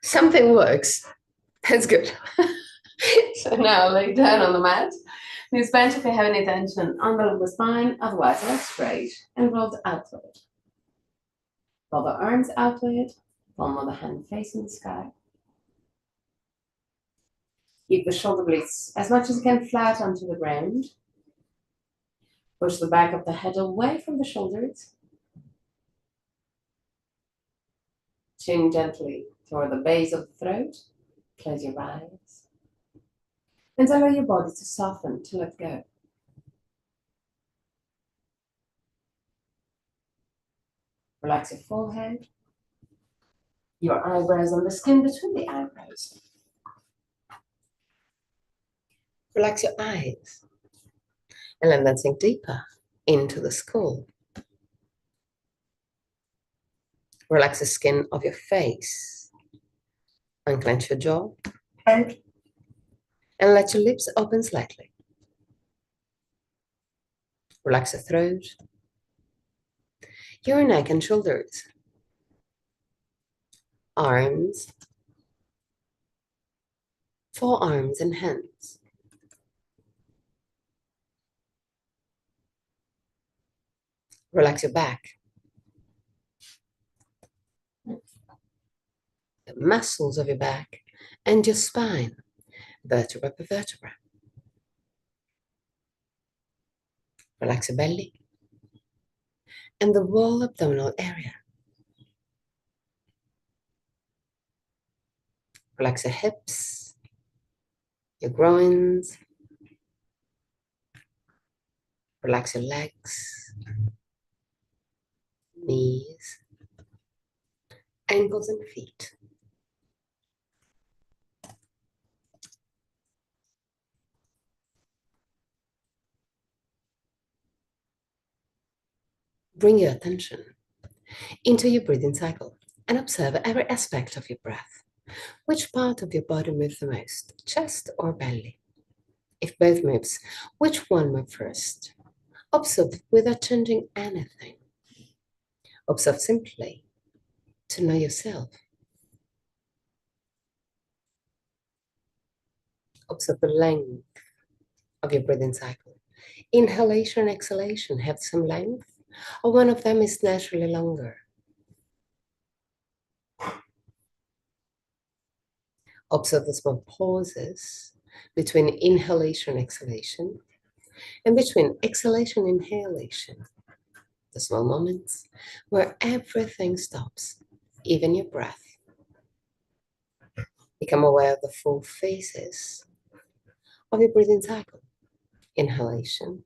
Something works. That's good. So now lay down on the mat. Knees bent if you have any tension under the spine, otherwise legs straight and rolled outward. Roll the arms outward, palm of the hand facing the sky. Keep the shoulder blades as much as you can flat onto the ground. Push the back of the head away from the shoulders. Chin gently toward the base of the throat. Close your eyes. And allow your body to soften, to let go. Relax your forehead, your eyebrows and the skin between the eyebrows. Relax your eyes and let that sink deeper into the skull. Relax the skin of your face. Unclench your jaw and let your lips open slightly. Relax the throat, your neck and shoulders, arms, forearms and hands. Relax your back, the muscles of your back and your spine, vertebra per vertebra. Relax your belly and the whole abdominal area. Relax your hips, your groins. Relax your legs, knees, ankles and feet. Bring your attention into your breathing cycle and observe every aspect of your breath. Which part of your body moves the most, chest or belly? If both moves, which one moves first? Observe without changing anything. Observe simply to know yourself. Observe the length of your breathing cycle. Inhalation and exhalation have some length, or one of them is naturally longer. Observe the small pauses between inhalation and exhalation, and between exhalation and inhalation. The small moments where everything stops, even your breath. Become aware of the full phases of your breathing cycle. Inhalation,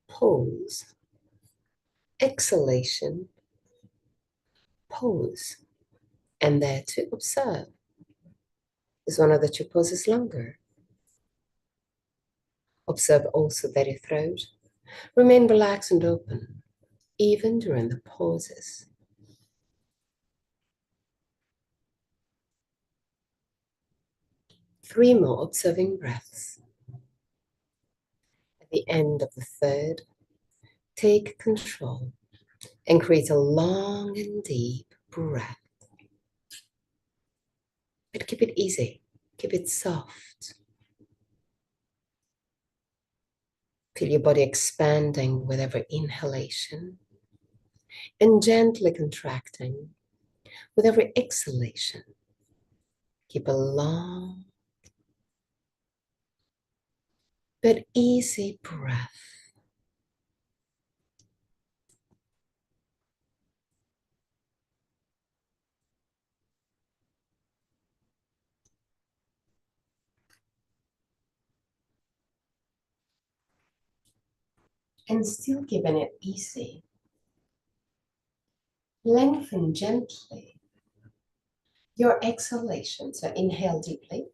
pause, exhalation, pause. And there to observe. Is one of the two poses longer? Observe also that your throat remain relaxed and open, even during the pauses. Three more observing breaths. At the end of the third, take control and create a long and deep breath. But keep it easy, keep it soft. Feel your body expanding with every inhalation and gently contracting with every exhalation. Keep a long but easy breath. And still keeping it easy. Lengthen gently your exhalation. So inhale deeply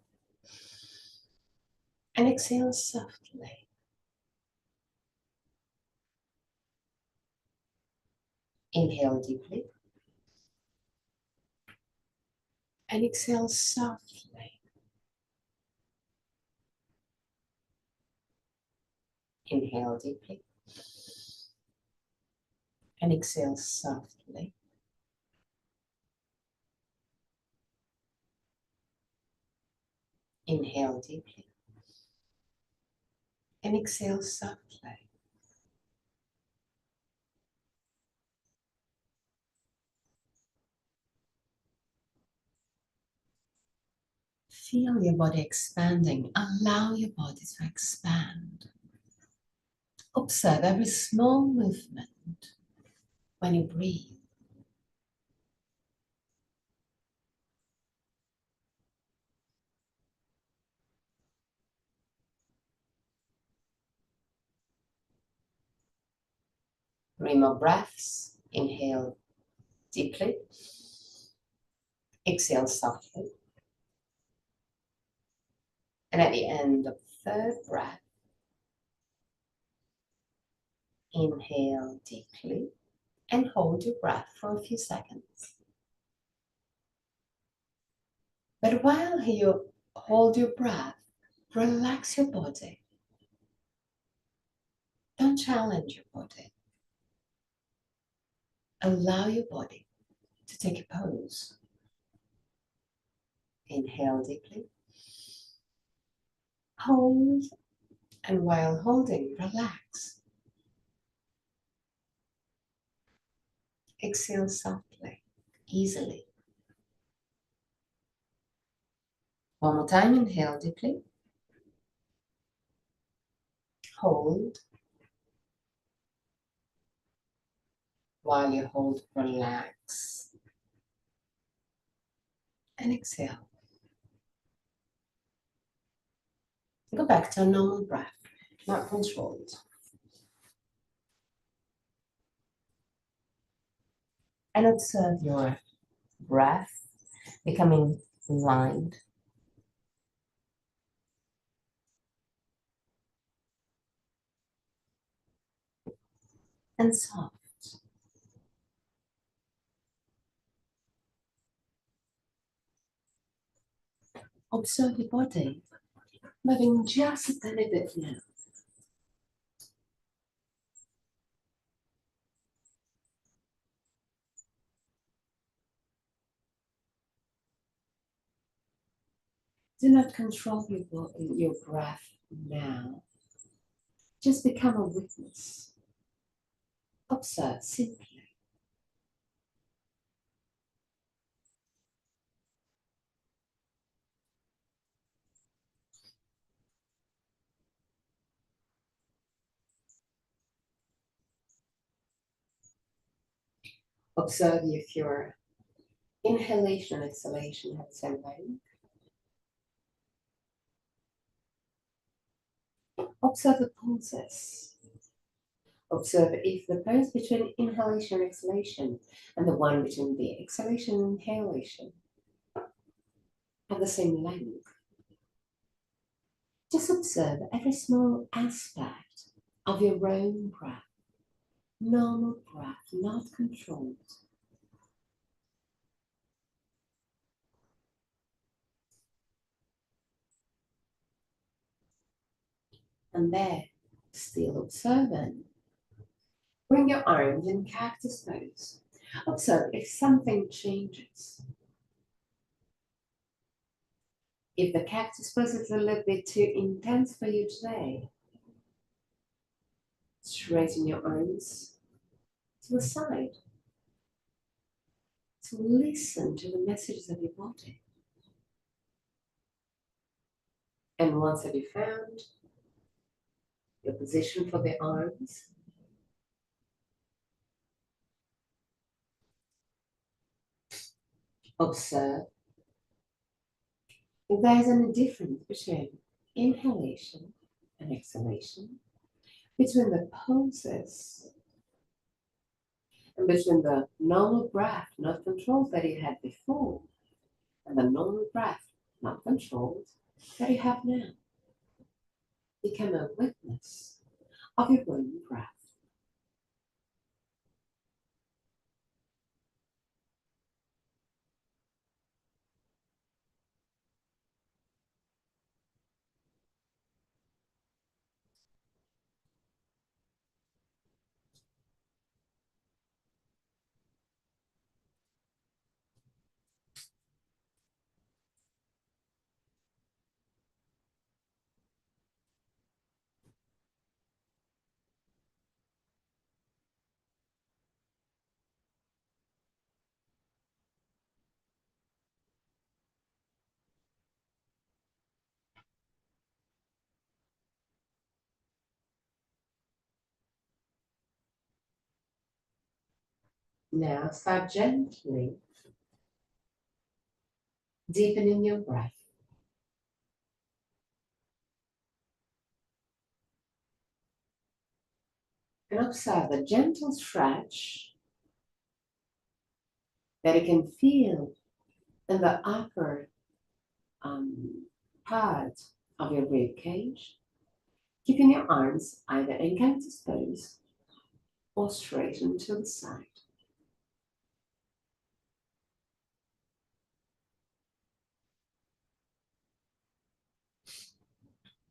and exhale softly. Inhale deeply and exhale softly. Inhale deeply and exhale softly. Inhale deeply and exhale softly. Feel your body expanding. Allow your body to expand. Observe every small movement when you breathe. Three more breaths. Inhale deeply. Exhale softly. And at the end of the third breath, inhale deeply and hold your breath for a few seconds. But while you hold your breath, relax your body. Don't challenge your body. Allow your body to take a pose. Inhale deeply. Hold, and while holding, relax. Exhale softly, easily. One more time, inhale deeply. Hold. While you hold, relax. And exhale. Go back to a normal breath, not controlled. And observe your breath becoming light and soft. Observe your body moving just a tiny bit now. Do not control your breath now. Just become a witness. Observe simply. Observe if your inhalation and exhalation have the same length. Observe the pulses. Observe if the pause between inhalation and exhalation and the one between the exhalation and inhalation have the same length. Just observe every small aspect of your own breath. Normal breath, not controlled. And there, still observing, bring your arms in cactus pose. Observe if something changes. If the cactus pose is a little bit too intense for you today, straighten your arms to the side to listen to the messages of your body. And once have you found your position for the arms, observe if there is any difference between inhalation and exhalation, between the poses, and between the normal breath, not controlled, that you had before, and the normal breath, not controlled, that you have now. Become a witness of your own breath. Now start gently deepening your breath. And observe the gentle stretch that you can feel in the upper part of your rib cage, keeping your arms either in cactus pose or straightened to the side.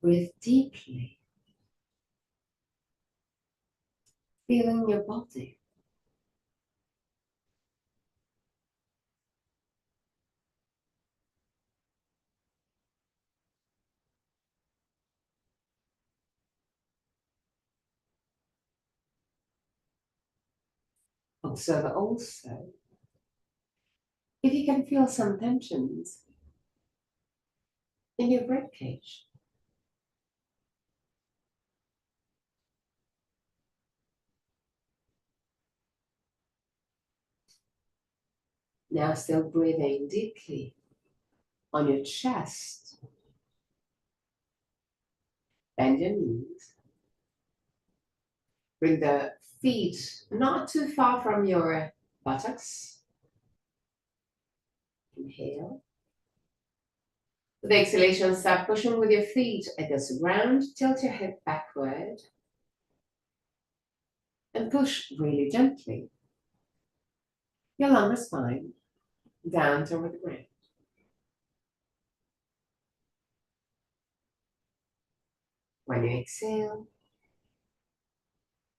Breathe deeply, feeling your body. Observe also if you can feel some tensions in your rib cage. Now still breathing deeply on your chest. Bend your knees. Bring the feet not too far from your buttocks. Inhale. With exhalation, start pushing with your feet against the ground. Tilt your hip backward. And push really gently. Your lumbar spine down toward the ground. When you exhale,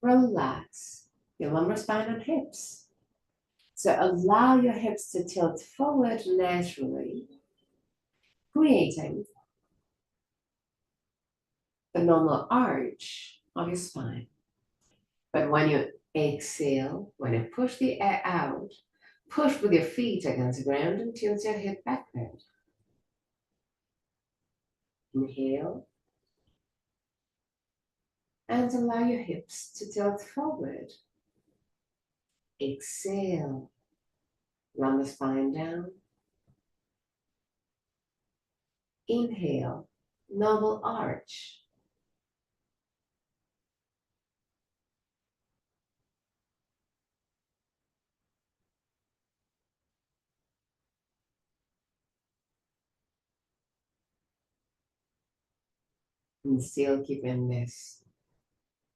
relax your lumbar spine and hips. So allow your hips to tilt forward naturally, creating the normal arch of your spine. But when you exhale, when you push the air out, push with your feet against the ground and tilt your hip backward. Inhale. And allow your hips to tilt forward. Exhale. Lumbar spine down. Inhale. Normal arch. And still keeping this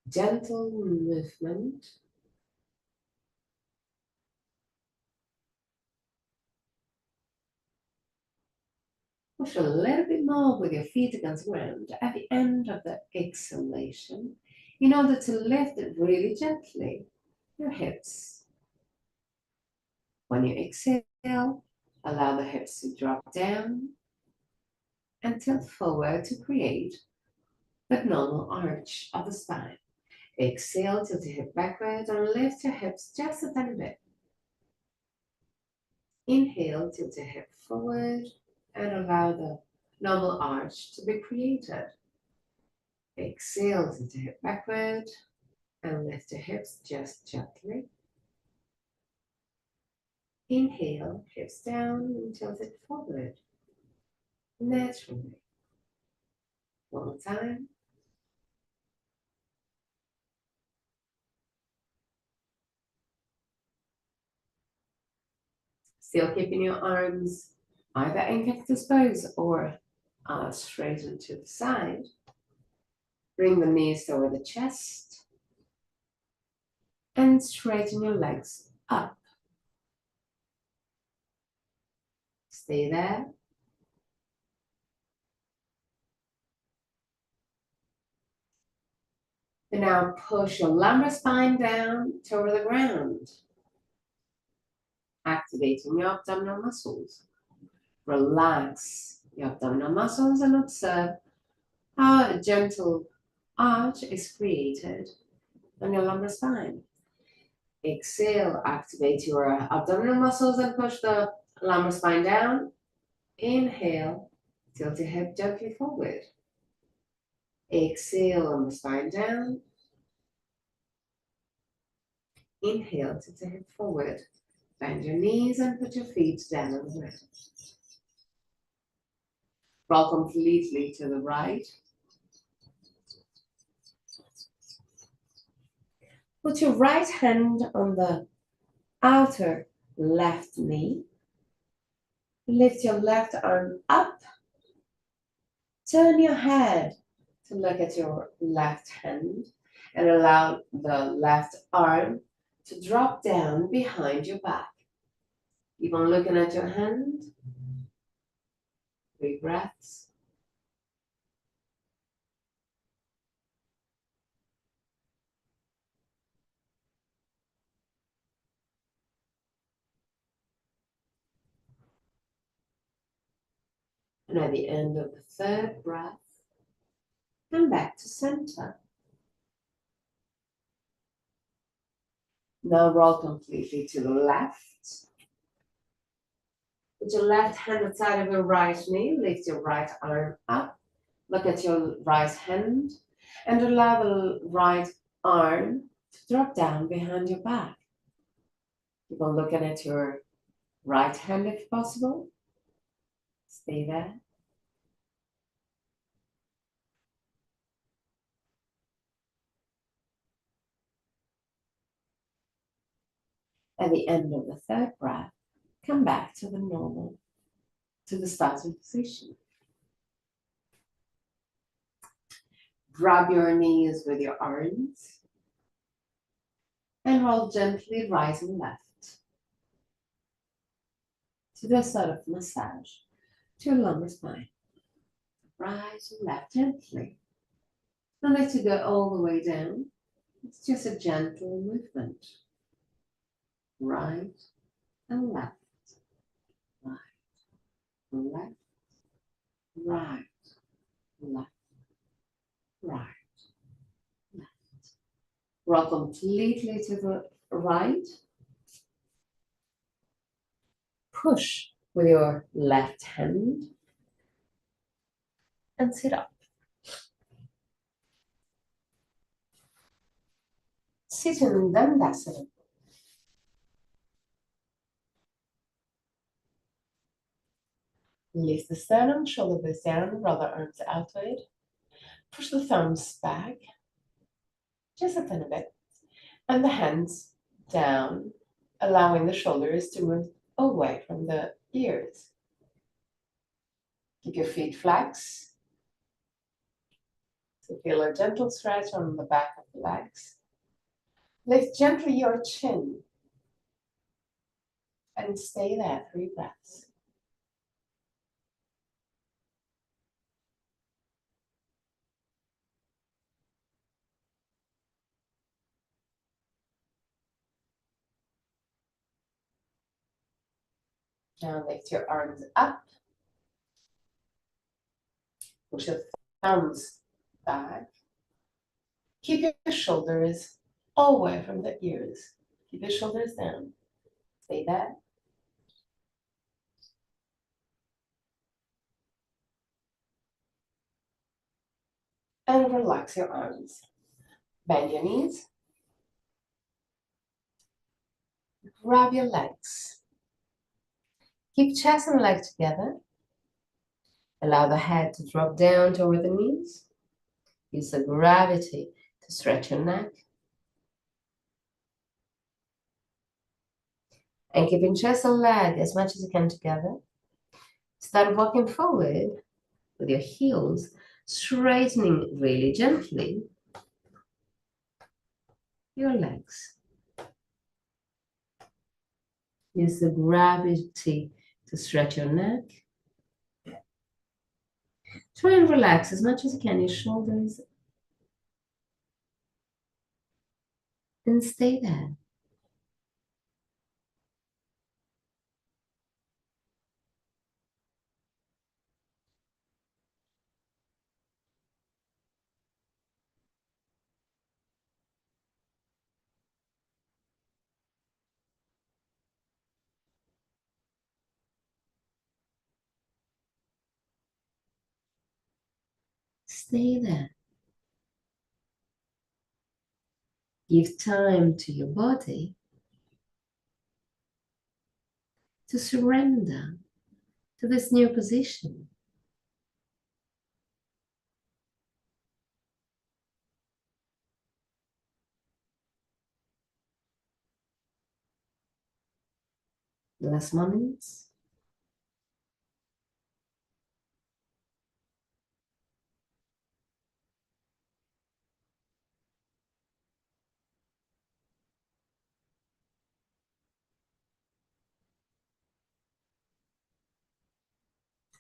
gentle movement. Push a little bit more with your feet against the ground at the end of the exhalation in order to lift it really gently, your hips. When you exhale, allow the hips to drop down and tilt forward to create the normal arch of the spine. Exhale, tilt your hip backward and lift your hips just a tiny bit. Inhale, tilt your hip forward and allow the normal arch to be created. Exhale, tilt your hip backward and lift your hips just gently. Inhale, hips down and tilt it forward. Naturally. One more time. Still keeping your arms either in cactus pose or straighten to the side. Bring the knees over the chest and straighten your legs up. Stay there. And now push your lumbar spine down toward the ground, activating your abdominal muscles. Relax your abdominal muscles and observe how a gentle arch is created on your lumbar spine. Exhale, activate your abdominal muscles and push the lumbar spine down. Inhale, tilt your hip gently forward. Exhale, lumbar spine down. Inhale, tip the hip forward. Bend your knees and put your feet down on the mat. Roll completely to the right. Put your right hand on the outer left knee. Lift your left arm up. Turn your head to look at your left hand and allow the left arm to drop down behind your back. Keep on looking at your hand. 3 breaths. And at the end of the 3rd breath, come back to center. Now roll completely to the left. Put your left hand outside of your right knee. Lift your right arm up. Look at your right hand and allow the right arm to drop down behind your back. Keep on looking at your right hand if possible. Stay there. At the end of the 3rd breath, come back to the normal, to the starting position. Grab your knees with your arms and roll gently right and left to do a sort of massage to your lumbar spine. Right and left gently. Don't let it go all the way down. It's just a gentle movement. Right and left. Right and left. Right. Left. Right. Left. Roll completely to the right. Push with your left hand and sit up. Sit in Dandasana. Lift the sternum, shoulder blades down, roll the arms outward. Push the thumbs back, just a tiny bit, and the hands down, allowing the shoulders to move away from the ears. Keep your feet flex. So feel a gentle stretch on the back of the legs. Lift gently your chin and stay there 3 breaths. Now lift your arms up. Push your thumbs back. Keep your shoulders away from the ears. Keep your shoulders down. Stay there. And relax your arms. Bend your knees. Grab your legs. Keep chest and legs together. Allow the head to drop down toward the knees. Use the gravity to stretch your neck. And keeping chest and leg as much as you can together. Start walking forward with your heels straightening really gently your legs. Use the gravity to stretch your neck. Try and relax as much as you can your shoulders and stay there. Stay there. Give time to your body to surrender to this new position. The last moments.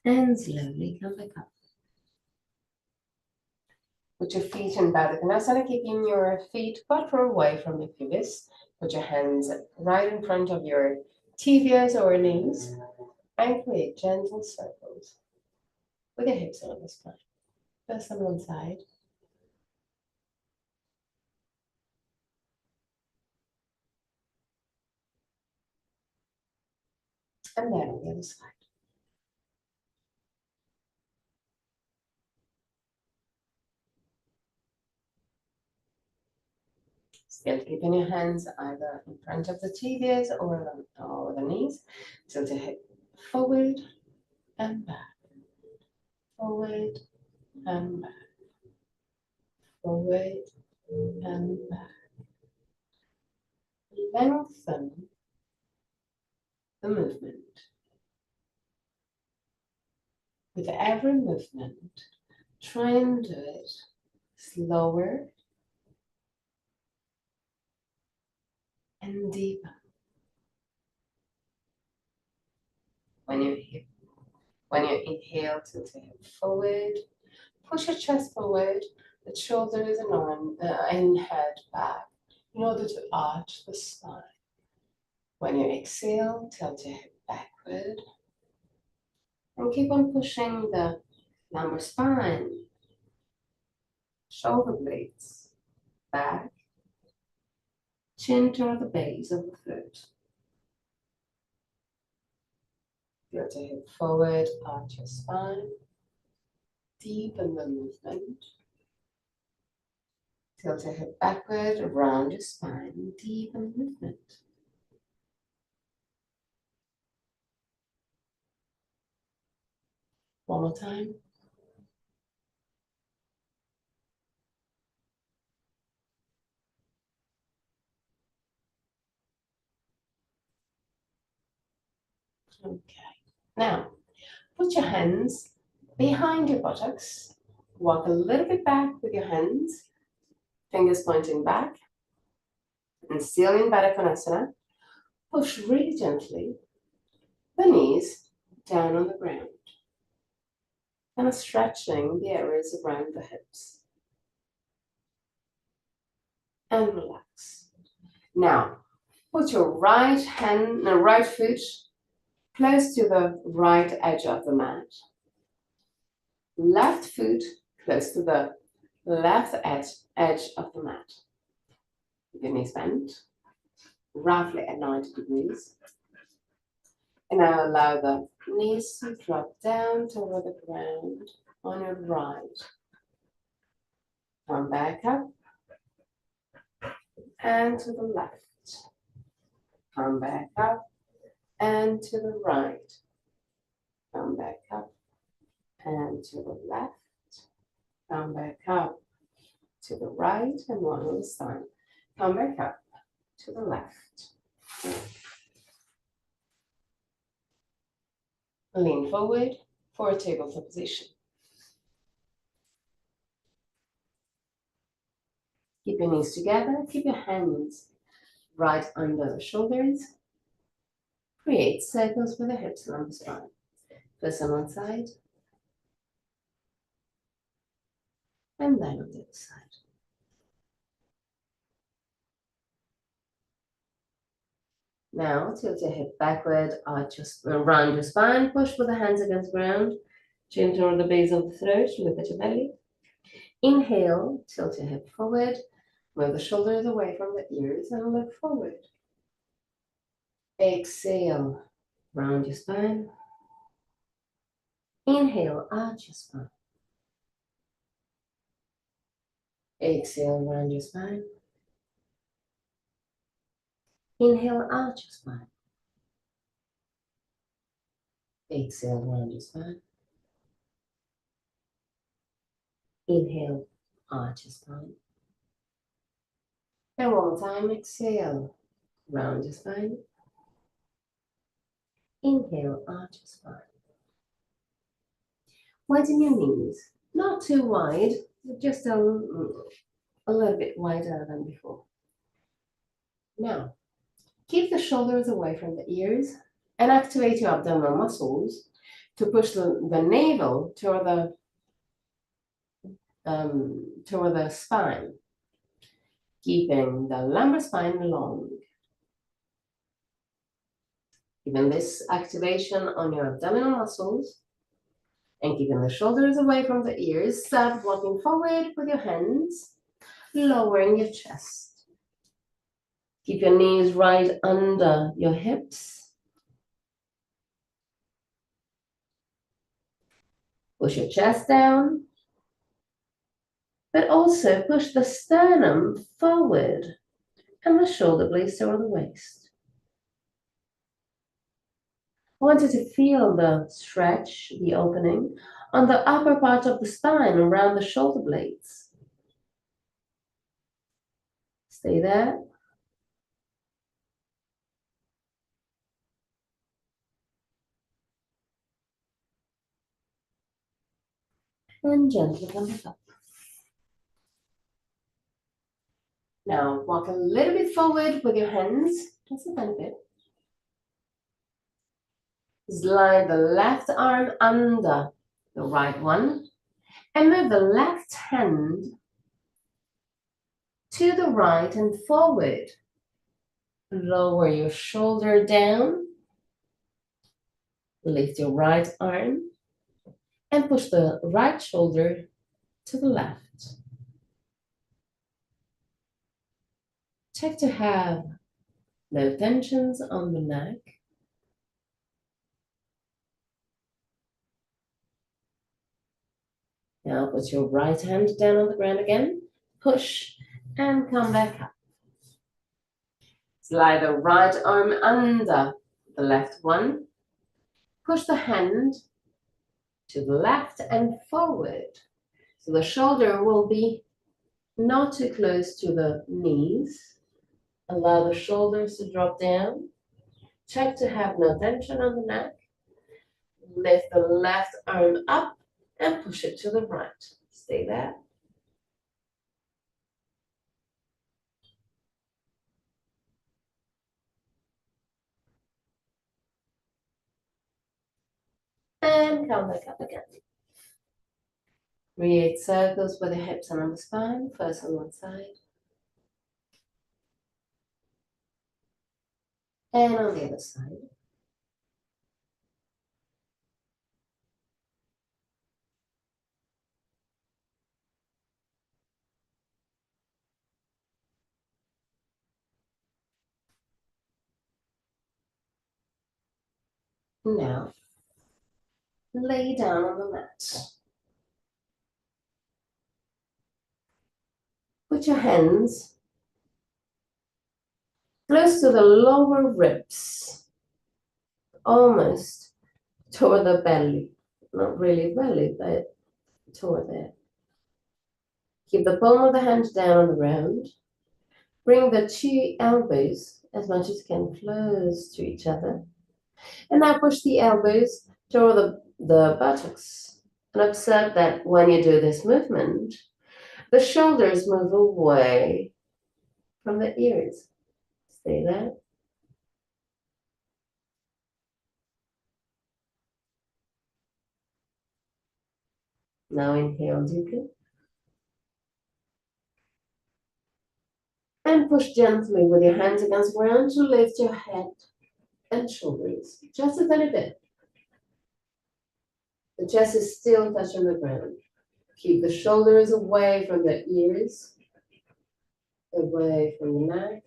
And slowly come back up. Put your feet in Baddha Konasana, keeping your feet quite far away from your pelvis. Put your hands right in front of your tibias or knees and create gentle circles with your hips on the spine. First on one side. And then on the other side. Still keeping your hands either in front of the tibias or the knees. Tilt your hip forward and back. Forward and back. Forward and back. Lengthen the movement. With every movement, try and do it slower and deeper. When you inhale, tilt your hip forward, push your chest forward, the shoulders and arm and head back in order to arch the spine. When you exhale, tilt your hip backward and keep on pushing the lumbar spine, shoulder blades back, chin toward the base of the foot. Tilt your hip forward, arch your spine, deepen the movement. Tilt your hip backward, around your spine, deepen the movement. One more time. Okay. Now, put your hands behind your buttocks. Walk a little bit back with your hands, fingers pointing back. And still in Baddha Konasana, push really gently the knees down on the ground. And stretching the areas around the hips. And relax. Now, put your right foot close to the right edge of the mat. Left foot close to the left edge of the mat. Your knees bent, roughly at 90 degrees. And now allow the knees to drop down toward the ground on your right. Come back up and to the left. Come back up and to the right. Come back up and to the left. Come back up to the right and one on the side. Come back up to the left. Lean forward for a tabletop position. Keep your knees together. Keep your hands right under the shoulders. Create circles with the hips along the spine. First on one side. And then on the other side. Now tilt your hip backward, arch around your spine, push with the hands against the ground, chin toward the base of the throat, look at your belly. Inhale, tilt your hip forward, move the shoulders away from the ears and look forward. Exhale, round your spine. Inhale, arch your spine. Exhale, round your spine. Inhale, arch your spine. Exhale, round your spine. Inhale, arch your spine. And one more time, exhale, round your spine. Inhale, arch your spine. Widen your knees, not too wide, just a little bit wider than before. Now, keep the shoulders away from the ears and activate your abdominal muscles to push the navel toward the spine, keeping the lumbar spine long. Keeping this activation on your abdominal muscles and keeping the shoulders away from the ears, start walking forward with your hands, lowering your chest. Keep your knees right under your hips. Push your chest down, but also push the sternum forward and the shoulder blades toward the waist. I want you to feel the stretch, the opening, on the upper part of the spine around the shoulder blades. Stay there. And gently come back up. Now walk a little bit forward with your hands, just a tiny bit. Slide the left arm under the right one and move the left hand to the right and forward. Lower your shoulder down. Lift your right arm and push the right shoulder to the left. Check to have no tensions on the neck. Now put your right hand down on the ground again. Push and come back up. Slide the right arm under the left one. Push the hand to the left and forward. So the shoulder will be not too close to the knees. Allow the shoulders to drop down. Check to have no tension on the neck. Lift the left arm up and push it to the right. Stay there. And come back up again. Create circles with the hips and on the spine, first on one side. And on the other side. Now, lay down on the mat. Put your hands close to the lower ribs, almost toward the belly. Not really belly, but toward there. Keep the palm of the hand down on the ground. Bring the two elbows as much as you can close to each other. And now push the elbows toward the buttocks. And observe that when you do this movement, the shoulders move away from the ears. Stay there. Now inhale deeply. And push gently with your hands against the ground to lift your head and shoulders just a tiny bit. The chest is still touching the ground. Keep the shoulders away from the ears, away from the neck,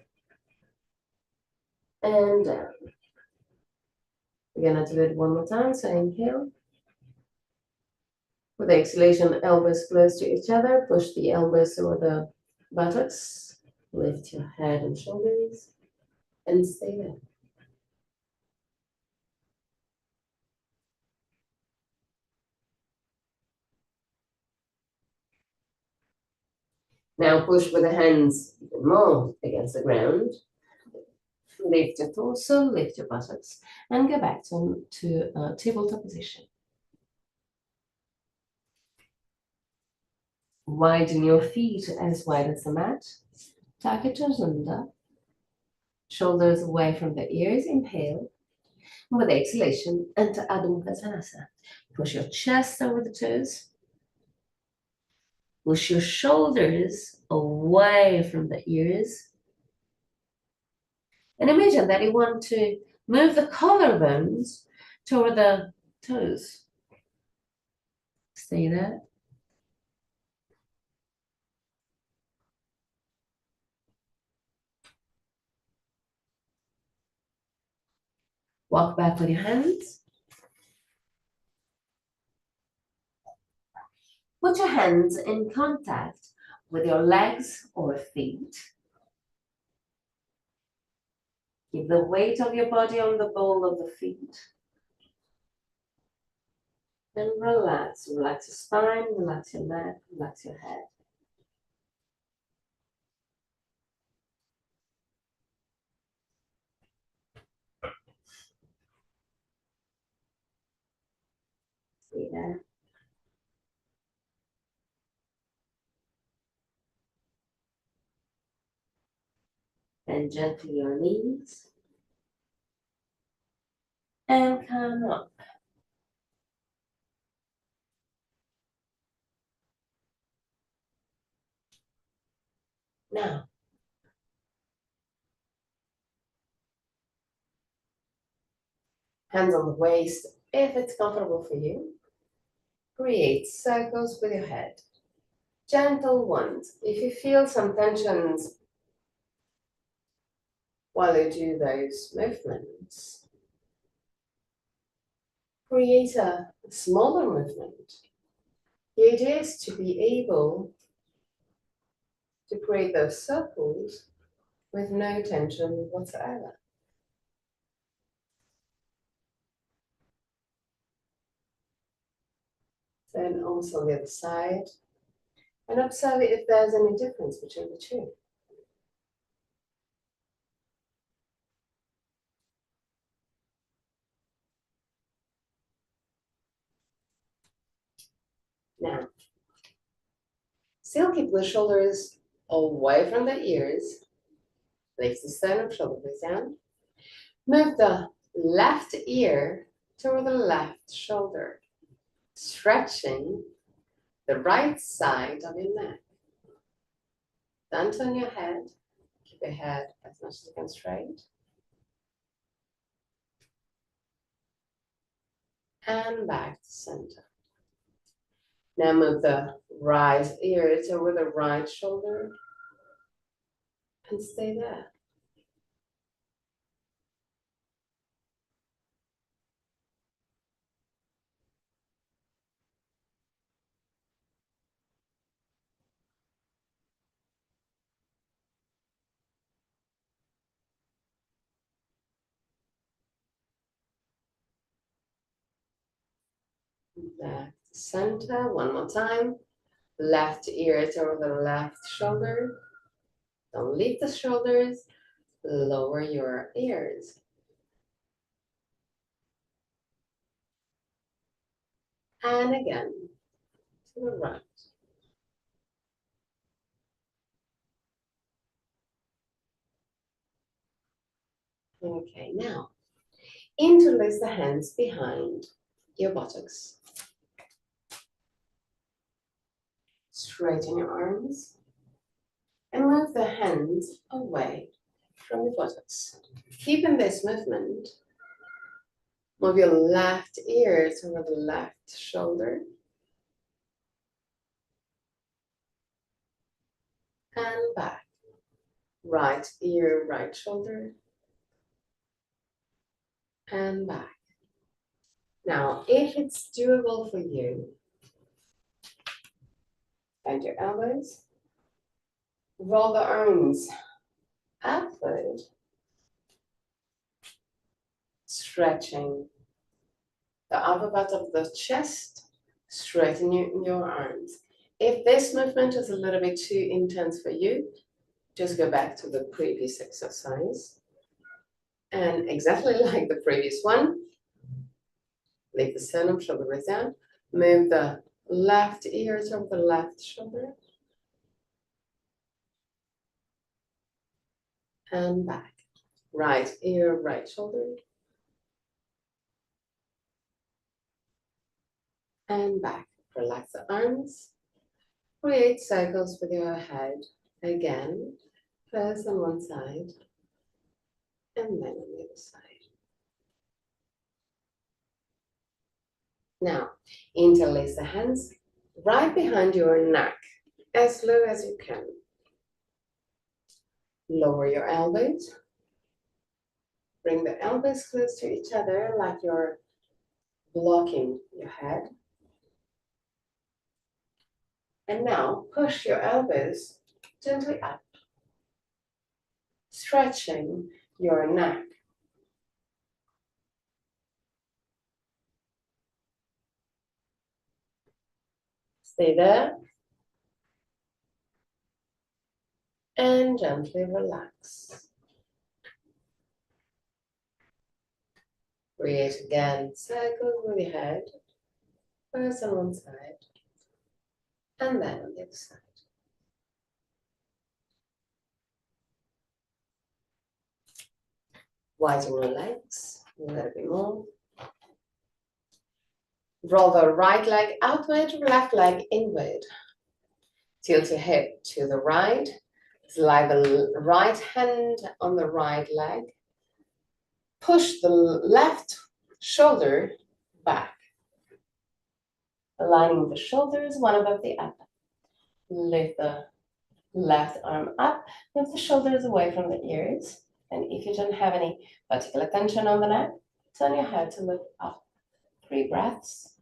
and down. We're gonna do it one more time, so inhale. With the exhalation, elbows close to each other, push the elbows over the buttocks, lift your head and shoulders. and stay there. Now push with the hands even more against the ground. Lift your torso, lift your buttocks, and go back to tabletop position. Widen your feet as wide as the mat. Tuck your toes under. Shoulders away from the ears, inhale. With exhalation, enter Adho Mukha Svanasana. Push your chest over the toes. Push your shoulders away from the ears. And imagine that you want to move the collarbones toward the toes. Stay there. Walk back with your hands. Put your hands in contact with your legs or feet. Keep the weight of your body on the ball of the feet. And relax. Relax your spine, relax your neck, relax your head. Stay there. Bend gently your knees. And come up. Now, hands on the waist if it's comfortable for you. Create circles with your head. Gentle ones. If you feel some tensions while you do those movements, create a smaller movement. The idea is to be able to create those circles with no tension whatsoever. Then also on the other side, and observe if there's any difference between the two. Now, still keep the shoulders away from the ears. Lift the sternum, shoulder blades down. Move the left ear toward the left shoulder, stretching the right side of your neck. Don't turn your head. Keep your head as much as you can straight. And back to center. Now move the right ear toward the right shoulder and stay there. Back to center, one more time. Left ear toward the left shoulder. Don't lift the shoulders, lower your ears. And again, to the right. Okay, now, interlace the hands behind your buttocks. Straighten your arms and move the hands away from your buttocks. Keeping this movement, move your left ear toward the left shoulder and back. Right ear, right shoulder and back. Now, if it's doable for you, bend your elbows, roll the arms upward, stretching the upper part of the chest, straighten your arms. If this movement is a little bit too intense for you, just go back to the previous exercise. And exactly like the previous one, leave the sternum, shoulder blades down, move the left ear to the left shoulder, and back. Right ear, right shoulder, and back. Relax the arms. Create circles with your head. Again, first on one side, and then on the other side. Now, interlace the hands right behind your neck, as low as you can. Lower your elbows. Bring the elbows close to each other like you're blocking your head. And now push your elbows gently up, stretching your neck. Stay there and gently relax. Create again circles with your head, first on one side and then on the other side. Widen your legs a little bit more. Roll the right leg outward, left leg inward. Tilt your hip to the right. Slide the right hand on the right leg. Push the left shoulder back. Aligning the shoulders one above the other. Lift the left arm up. Lift the shoulders away from the ears. And if you don't have any particular tension on the neck, turn your head to look up. 3 breaths.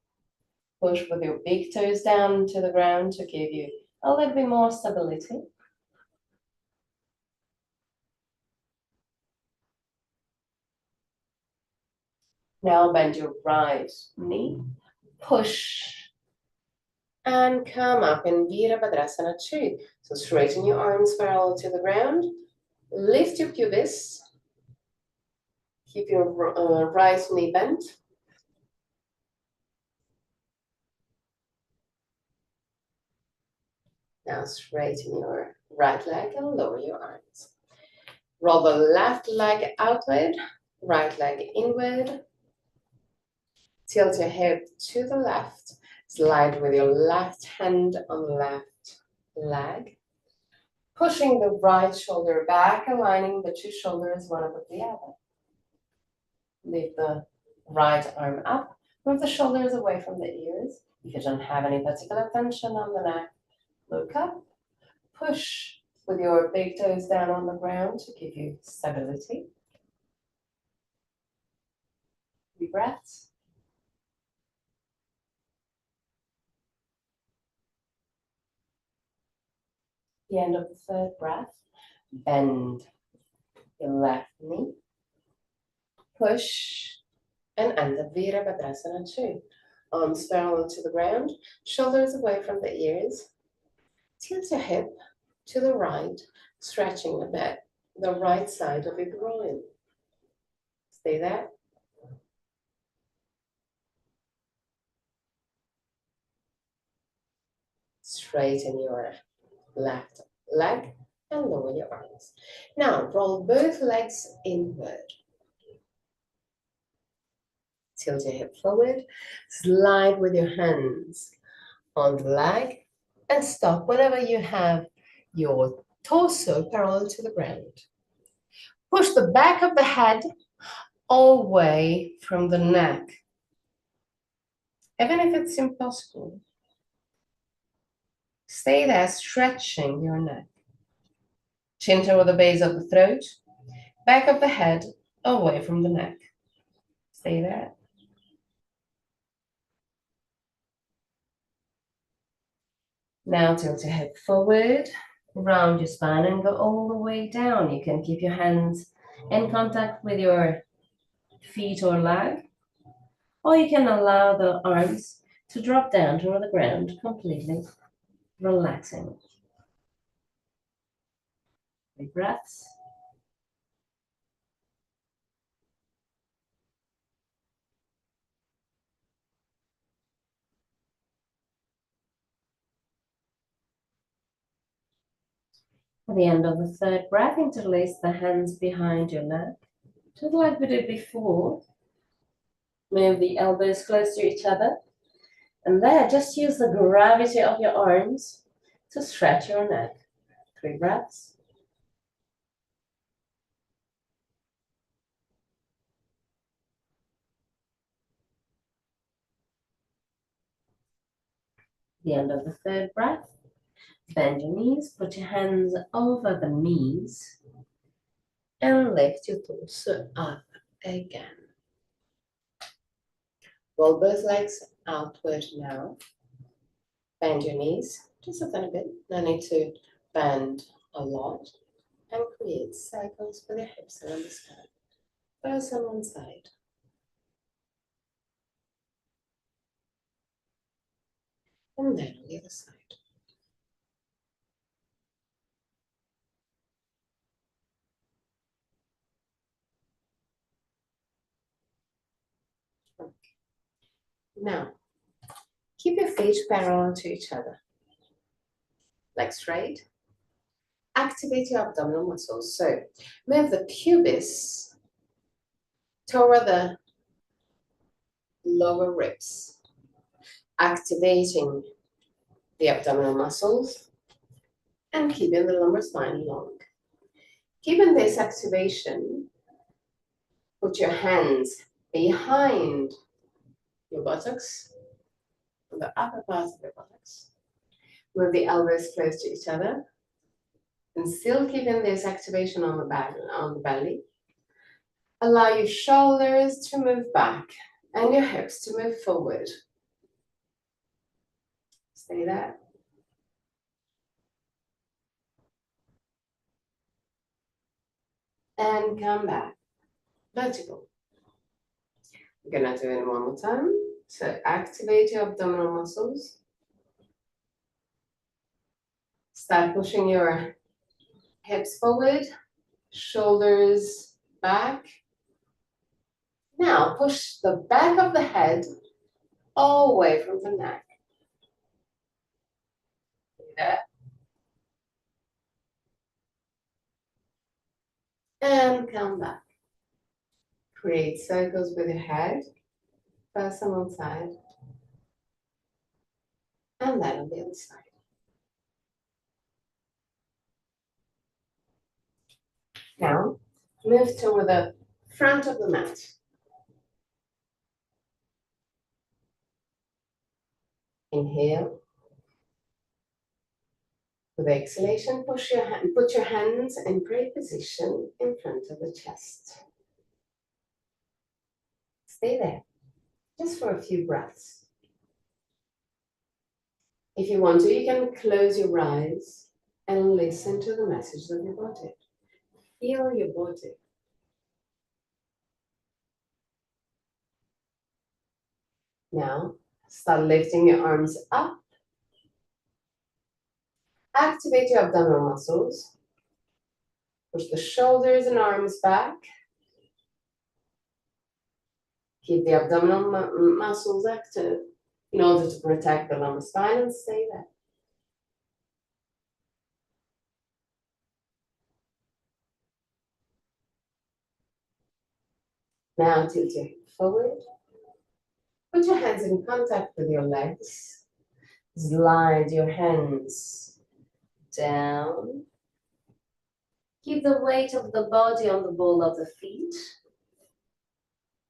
Push with your big toes down to the ground to give you a little bit more stability. Now bend your right knee, push, and come up in Virabhadrasana 2. So straighten your arms parallel to the ground, lift your pubis, keep your right knee bent. Now straighten your right leg and lower your arms. Roll the left leg outward, right leg inward. Tilt your hip to the left. Slide with your left hand on the left leg. Pushing the right shoulder back, aligning the 2 shoulders one above the other. Lift the right arm up. Move the shoulders away from the ears. If you don't have any particular tension on the neck, look up. Push with your big toes down on the ground to give you stability. 3 breaths. The end of the 3rd breath, bend your left knee, push, and enter Virabhadrasana 2. Arms parallel to the ground, shoulders away from the ears. Tilt your hip to the right, stretching a bit the right side of your groin. Stay there. Straighten your left leg and lower your arms. Now roll both legs inward. Tilt your hip forward, slide with your hands on the leg, and stop whenever you have your torso parallel to the ground. Push the back of the head away from the neck, even if it's impossible. Stay there, stretching your neck. Chin toward the base of the throat, back of the head away from the neck. Stay there. Now tilt your head forward, round your spine and go all the way down. You can keep your hands in contact with your feet or leg, or you can allow the arms to drop down toward the ground, completely relaxing. Big breaths. At the end of the third breath, interlace the hands behind your neck, just like we did before. Move the elbows close to each other. And there, just use the gravity of your arms to stretch your neck. 3 breaths. At the end of the third breath, bend your knees, put your hands over the knees, and lift your torso up again. Roll both legs outward now. Bend your knees just a tiny bit. No need to bend a lot. And create circles with your hips around the sky. First on one side. And then on the other side. Okay. Now, keep your feet parallel to each other. Legs straight. Activate your abdominal muscles. So move the pubis toward the lower ribs, activating the abdominal muscles and keeping the lumbar spine long. Given this activation, put your hands behind your buttocks, on the upper part of your buttocks. Move the elbows close to each other, and still keeping this activation on the belly. Allow your shoulders to move back and your hips to move forward. Stay there. And come back. Vertical. We're gonna do it one more time. So activate your abdominal muscles. Start pushing your hips forward, shoulders back. Now push the back of the head away from the neck. There. And come back. Create circles with your head. First on one side. And then on the other side. Now, move toward the front of the mat. Inhale. With exhalation, put your hands in prayer position in front of the chest. Stay there, just for a few breaths. If you want to, you can close your eyes and listen to the message of your body. Feel your body. Now, start lifting your arms up. Activate your abdominal muscles. Push the shoulders and arms back. Keep the abdominal muscles active in order to protect the lumbar spine and stay there. Now tilt your hip forward. Put your hands in contact with your legs. Slide your hands down. Keep the weight of the body on the ball of the feet.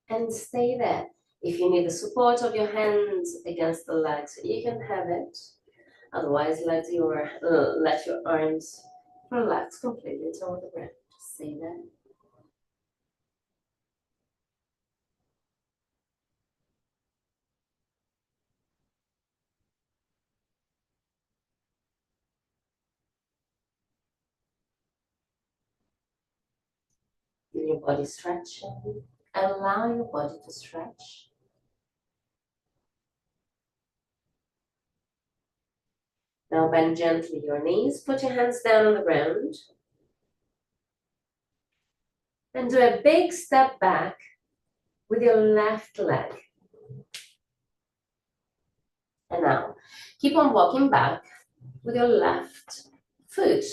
And stay there. If you need the support of your hands against the legs, you can have it. Otherwise, let your arms relax completely toward the ground. Stay there. Feel your body stretching. Allow your body to stretch. Now bend gently your knees, put your hands down on the ground. And do a big step back with your left leg. And now, keep on walking back with your left foot.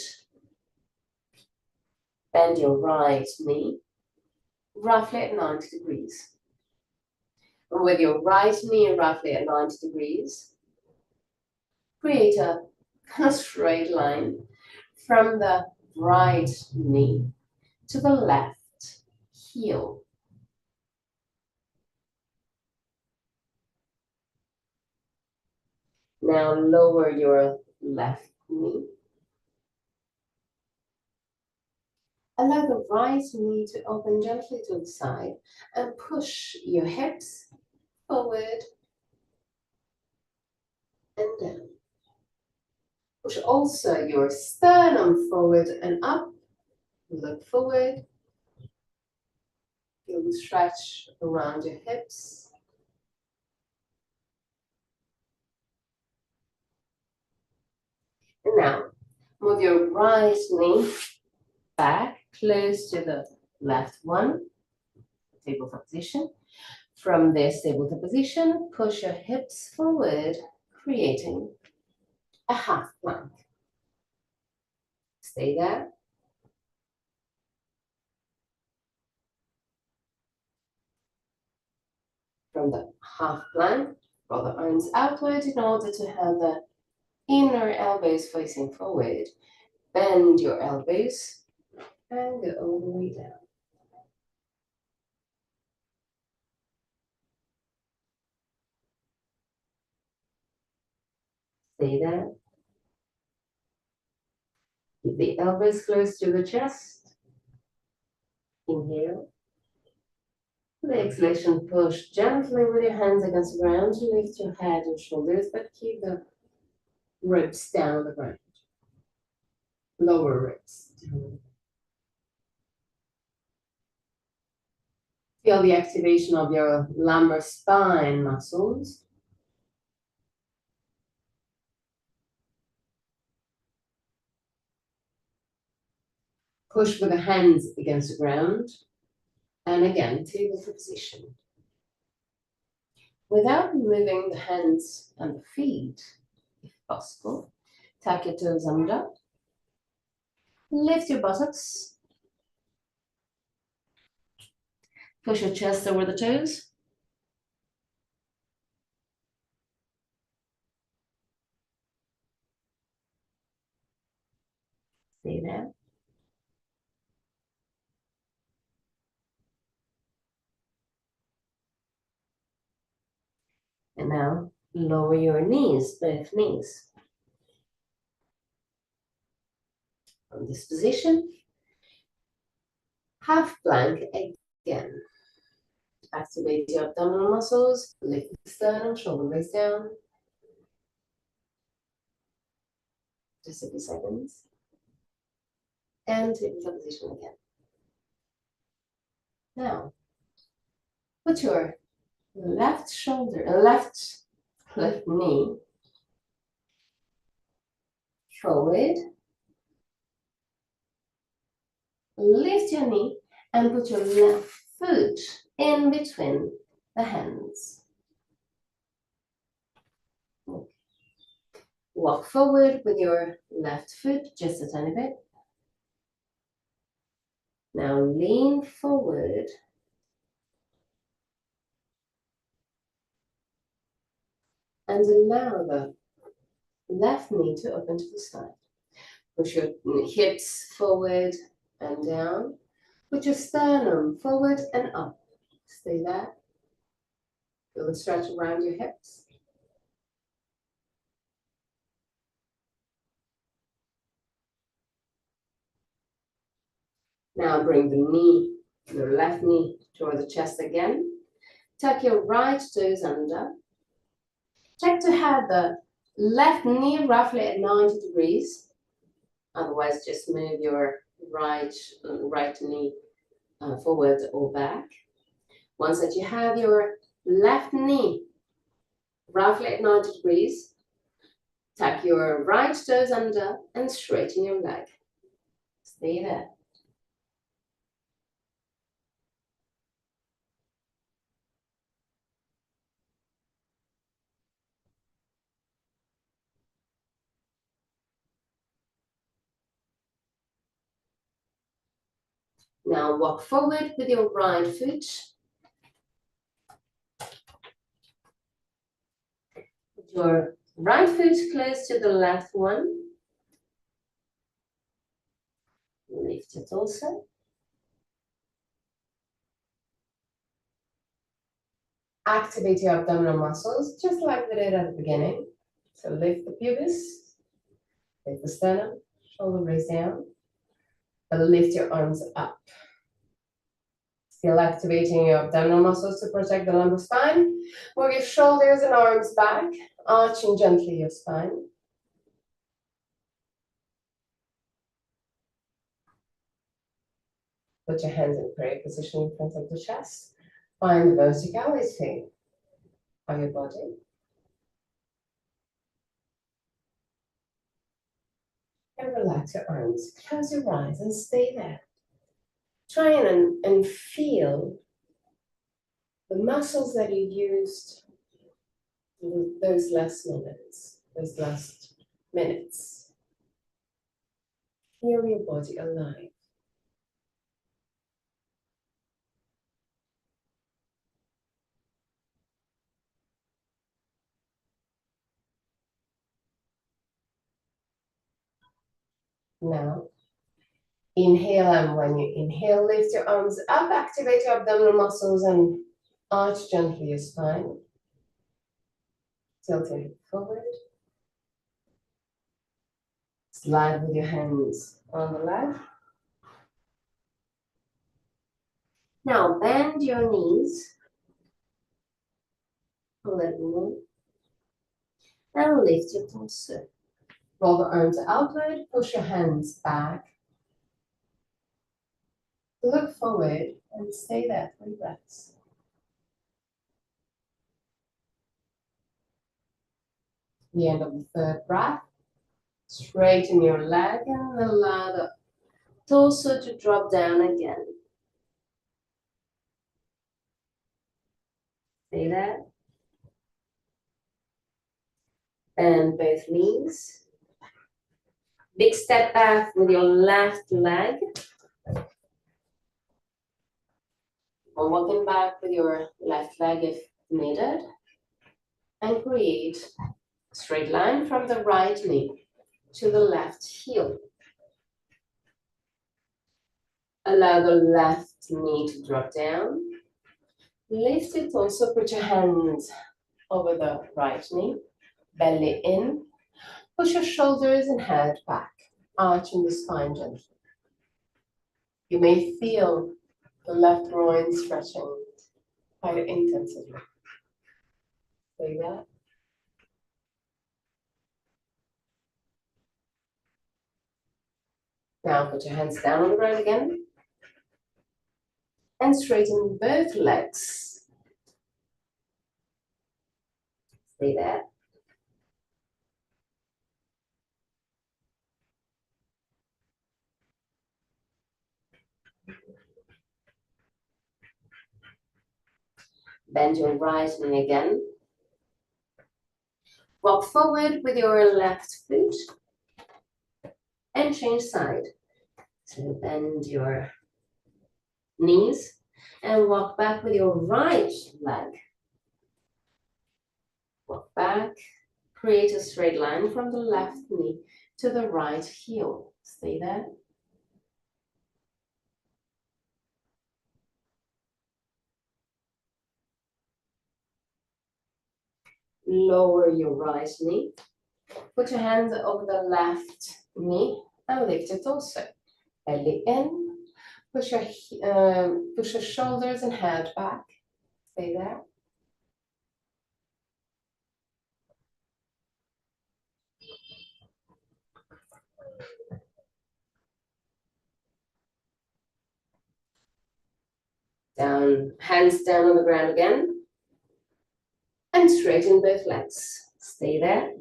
Bend your right knee, roughly at 90 degrees. And with your right knee roughly at 90 degrees, create a kind of straight line from the right knee to the left heel. Now lower your left knee. Allow the right knee to open gently to the side and push your hips forward and down. Push also your sternum forward and up. Look forward. Feel the stretch around your hips. And now, move your right knee back, close to the left one, tabletop position. From this tabletop position, push your hips forward, creating a half plank. Stay there. From the half plank, roll the arms outward in order to have the inner elbows facing forward. Bend your elbows and go all the way down. Stay there. Keep the elbows close to the chest. Inhale. The exhalation, push gently with your hands against the ground to lift your head and shoulders, but keep the ribs down on the ground. Lower ribs. Feel the activation of your lumbar spine muscles. Push with the hands against the ground. And again, tabletop position. Without moving the hands and the feet, if possible, tuck your toes under. Lift your buttocks. Push your chest over the toes. Stay there. And now lower your knees, both knees. From this position, half plank again. Activate your abdominal muscles, lift the sternum, shoulder blades down. Just a few seconds. And take the position again. Now, put your left shoulder, left knee forward. Lift your knee and put your left foot in between the hands. Walk forward with your left foot just a tiny bit. Now lean forward. And allow the left knee to open to the side. Push your hips forward and down. Put your sternum forward and up. Stay there. Feel the stretch around your hips. Now bring the knee, your left knee toward the chest again. Tuck your right toes under. Check to have the left knee roughly at 90 degrees. Otherwise, just move your right knee forward or back. Once that you have your left knee roughly at 90 degrees, tuck your right toes under and straighten your leg. Stay there. Now walk forward with your right foot. Put your right foot close to the left one. Lift it also. Activate your abdominal muscles, just like we did at the beginning. So lift the pubis, lift the sternum, shoulder blades down, and lift your arms up. Still activating your abdominal muscles to protect the lumbar spine. Move your shoulders and arms back, arching gently your spine. Put your hands in prayer position in front of the chest. Find the verticality of your body. And relax your arms. Close your eyes and stay there. Try and feel the muscles that you used those last minutes. Feel your body alive. Now, inhale, and when you inhale, lift your arms up, activate your abdominal muscles and arch gently your spine. Tilt your hip forward. Slide with your hands on the left. Now bend your knees a little more and lift your torso. Roll the arms outward, push your hands back. Look forward and stay there 3 breaths. The end of the 3rd breath. Straighten your leg and allow the torso to drop down again. Stay there. Bend both knees. Big step back with your left leg. Or walking back with your left leg if needed. And create a straight line from the right knee to the left heel. Allow the left knee to drop down. Lift it also, put your hands over the right knee, belly in. Push your shoulders and head back, arching the spine gently. You may feel the left groin stretching quite intensively. Like that. Now put your hands down on the ground again and straighten both legs. Stay there. Bend your right knee again. Walk forward with your left foot and change side. So bend your knees and walk back with your right leg. Walk back, create a straight line from the left knee to the right heel. Stay there. Lower your right knee. Put your hands over the left knee and lift it also. Belly in. Push your shoulders and head back. Stay there. Down Hands down on the ground again. And straighten both legs. Stay there.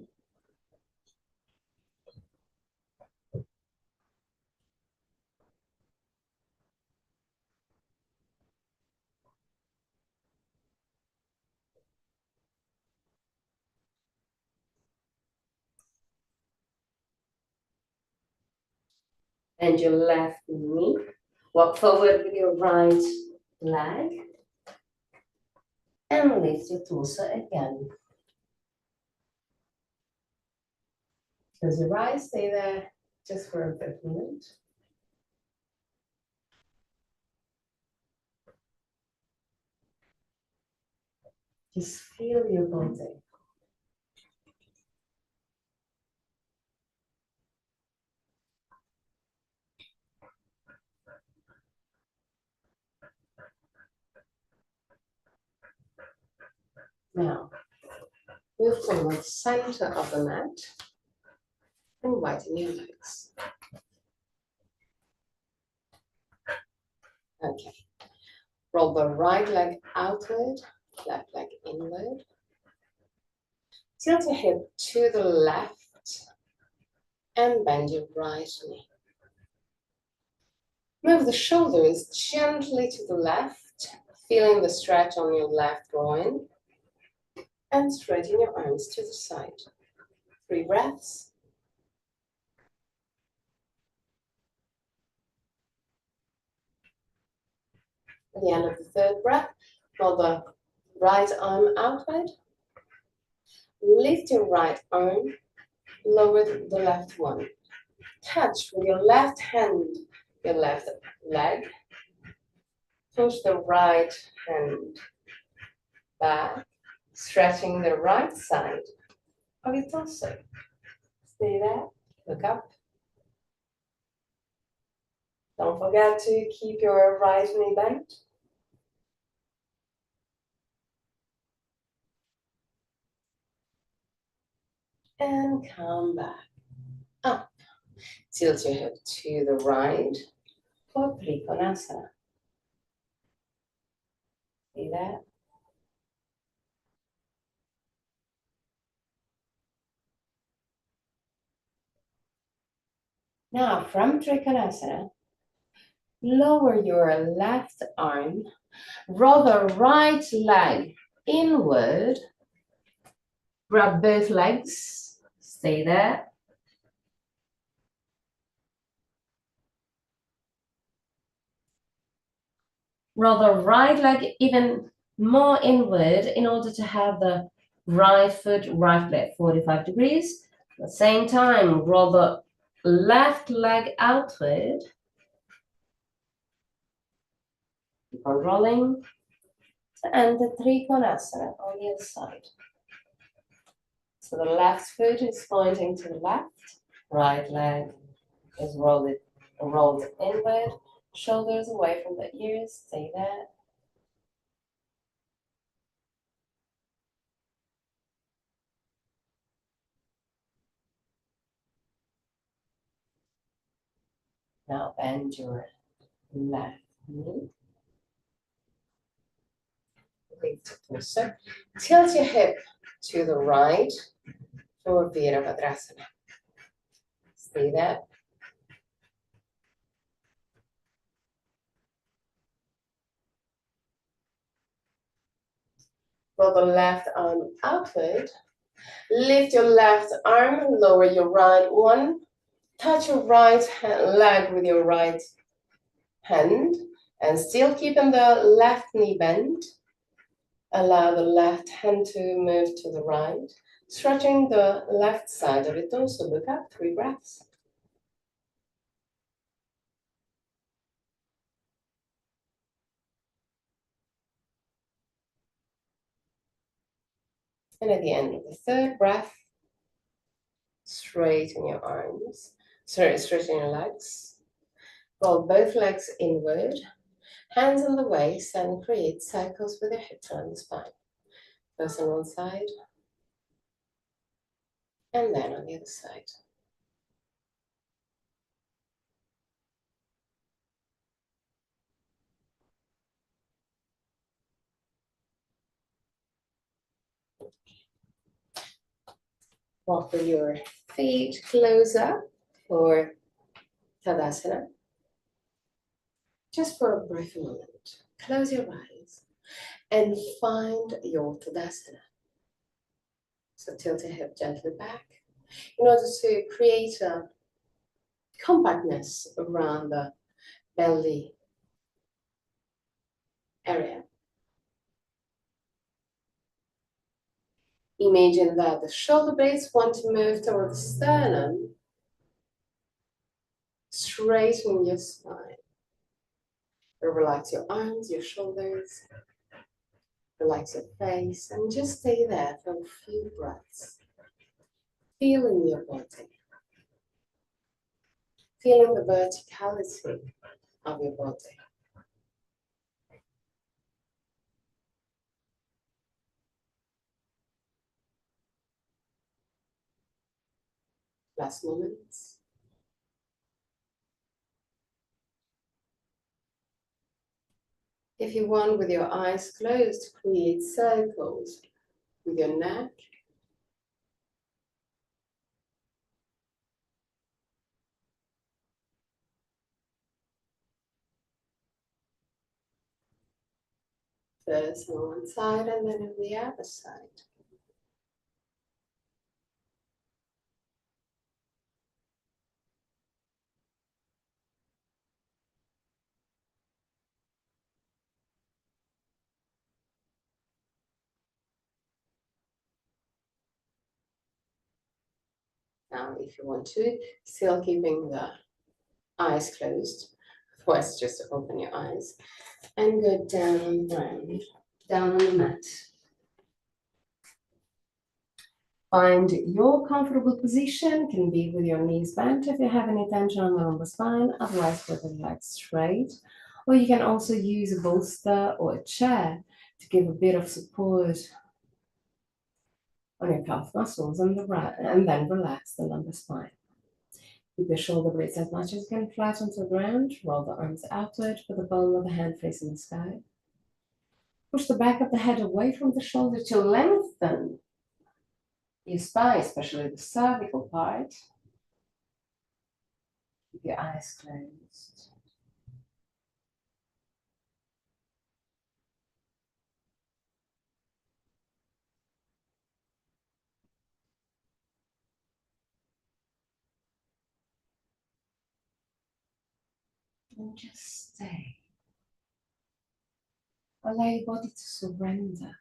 And your left knee. Walk forward with your right leg. And lift your torso again. Close your eyes, stay there just for a brief moment. Just feel your body. Now, move from the center of the mat and widen your legs. Okay. Roll the right leg outward, left leg inward. Tilt your hip to the left and bend your right knee. Move the shoulders gently to the left, feeling the stretch on your left groin, and straighten your arms to the side. 3 breaths. At the end of the 3rd breath, roll the right arm outward. Lift your right arm, lower the left one. Touch with your left hand, your left leg. Push the right hand back, stretching the right side of your torso. Stay there, look up. Don't forget to keep your right knee bent. And come back up. Tilt your hip to the right for Trikonasana. See that? Now from Trikonasana, lower your left arm, roll the right leg inward, grab both legs, stay there. Roll the right leg even more inward in order to have the right foot right leg 45 degrees. At the same time, roll the left leg outward. Keep on rolling to end the Trikonasana on the other side. So the left foot is pointing to the left, right leg is rolled inward, shoulders away from the ears, stay there. Now bend your left knee. Lift the torso. Tilt your hip to the right for Virabhadrasana. Stay there. Roll the left arm outward. Lift your left arm, lower your right one. Touch your right leg with your right hand and still keeping the left knee bent. Allow the left hand to move to the right, stretching the left side of it also. Look up, 3 breaths. And at the end of the 3rd breath, straighten your arms, straighten your legs. Roll both legs inward, hands on the waist, and create cycles with your hips around the spine. First on one side, and then on the other side. Walk with your feet closer for Tadasana. Just for a brief moment, close your eyes and find your Tadasana. So tilt your hip gently back in order to create a compactness around the belly area. Imagine that the shoulder blades want to move toward the sternum, straightening your spine. Relax your arms, your shoulders, relax your face, and just stay there for a few breaths. Feeling your body, feeling the verticality of your body. Last moments. If you want, with your eyes closed, create circles with your neck. First on one side and then on the other side. Now, if you want to, still keeping the eyes closed, otherwise just open your eyes and go down round, down on the mat. Find your comfortable position, can be with your knees bent if you have any tension on the lumbar spine, otherwise with the legs straight. Or you can also use a bolster or a chair to give a bit of support on your calf muscles and then relax the lumbar spine. Keep your shoulder blades as much as you can flat onto the ground. Roll the arms outward with the bottom of the hand facing the sky. Push the back of the head away from the shoulder to lengthen your spine, especially the cervical part. Keep your eyes closed. And just stay. Allow your body to surrender.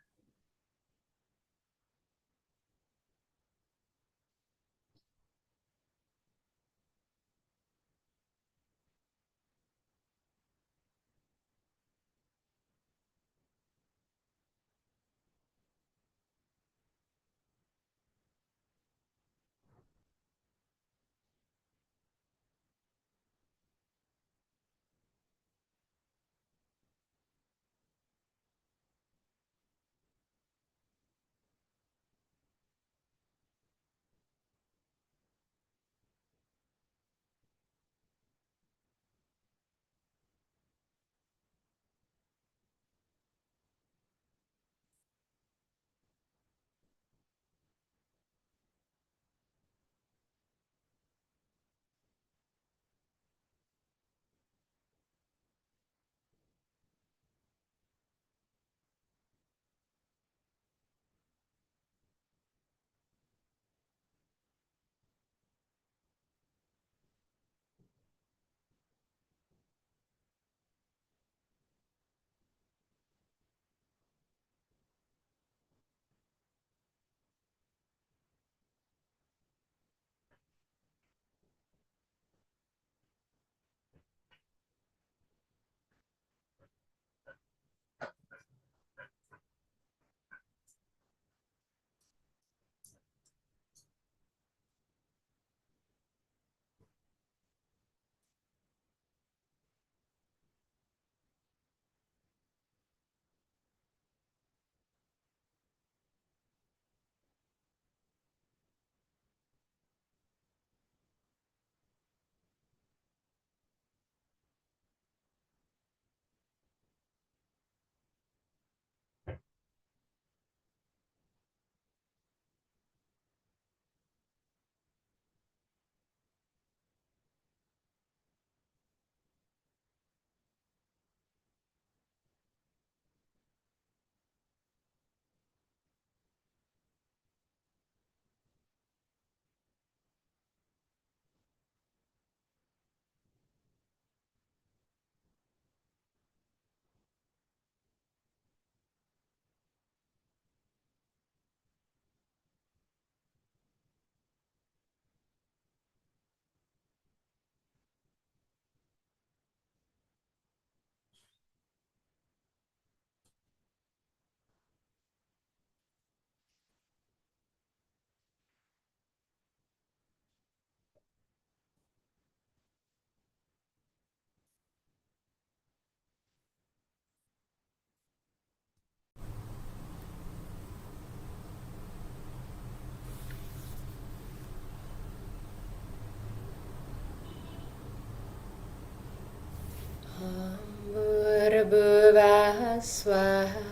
Bhurbhuvah swaha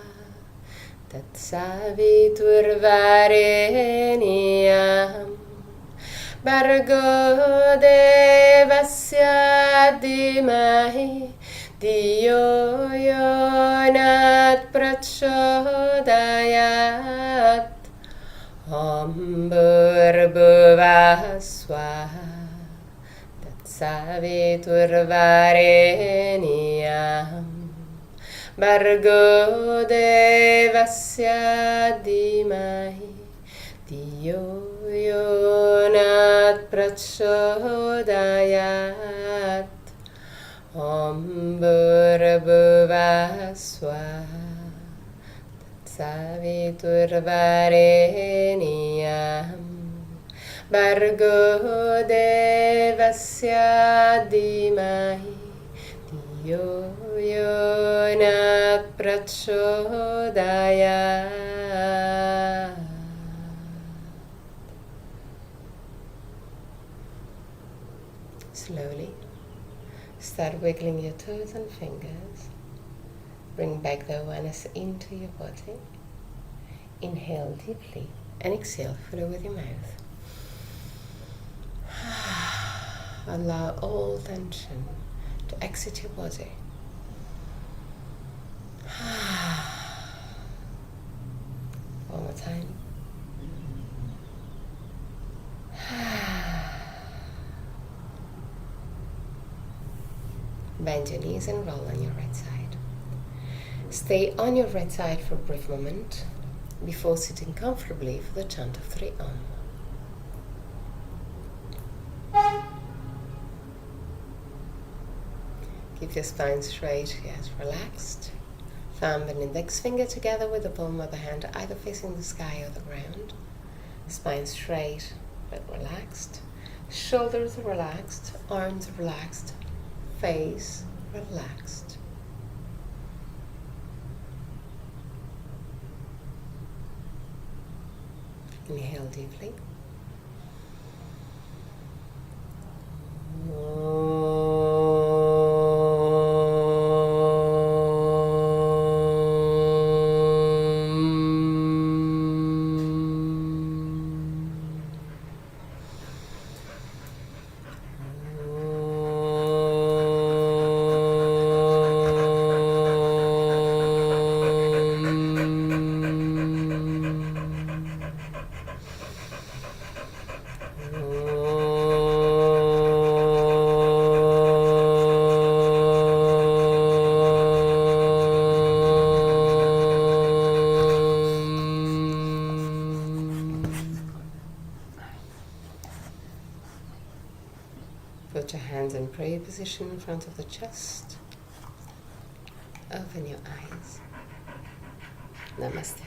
Tatsaviturvarenyam Bhargo devasya dhimahi Diyo yonat prachodayat Om Bhurbhuvah swaha Saviturvarenyam Bhargo devasya dhimahi Diyo yonat prachodayat Om Bhurbhuvah swaha Saviturvarenyam Bhargo devasya dhimahi Diyo yonat prachodayat. Slowly start wiggling your toes and fingers. Bring back the awareness into your body. Inhale deeply and exhale fully with your mouth. Allow all tension to exit your body. One more time. Bend your knees and roll on your right side. Stay on your right side for a brief moment before sitting comfortably for the chant of 3 Om. Keep your spine straight yet relaxed. Thumb and index finger together with the palm of the hand either facing the sky or the ground. Spine straight but relaxed. Shoulders relaxed. Arms relaxed. Face relaxed. Inhale deeply. Put your hands in prayer position in front of the chest. Open your eyes. Namaste.